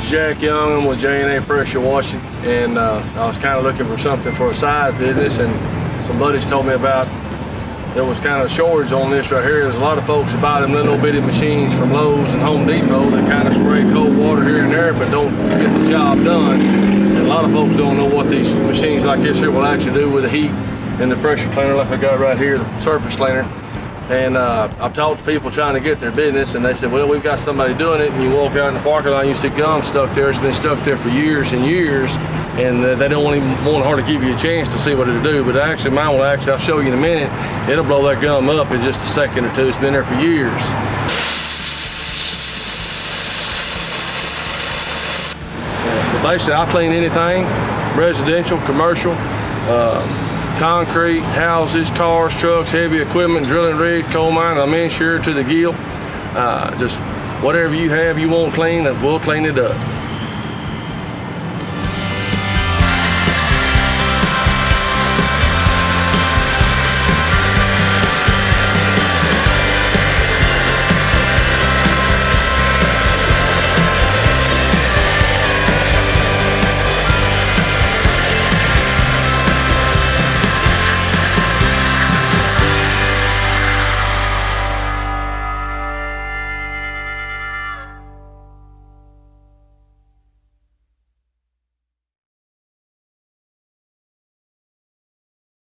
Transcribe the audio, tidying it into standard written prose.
is Jack Young. I'm with J&A Pressure Washing, and I was kind of looking for something for a side business, and some buddies told me about there was kind of a shortage on this right here. There's a lot of folks that buy them little bitty machines from Lowe's and Home Depot that kind of spray cold water here and there but don't get the job done. And a lot of folks don't know what these machines like this here will actually do with the heat and the pressure cleaner like I got right here, the surface cleaner. And I've talked to people trying to get their business, and they said, well, we've got somebody doing it. And you walk out in the parking lot and you see gum stuck there. It's been stuck there for years and years, and they don't even want to hardly give you a chance to see what it'll do. But actually, mine will actually, I'll show you in a minute, it'll blow that gum up in just a second or two. It's been there for years. But basically, I clean anything, residential, commercial, concrete, houses, cars, trucks, heavy equipment, drilling rigs, coal mine. I'm insured to the gill. Just whatever you have you want clean, we'll clean it up.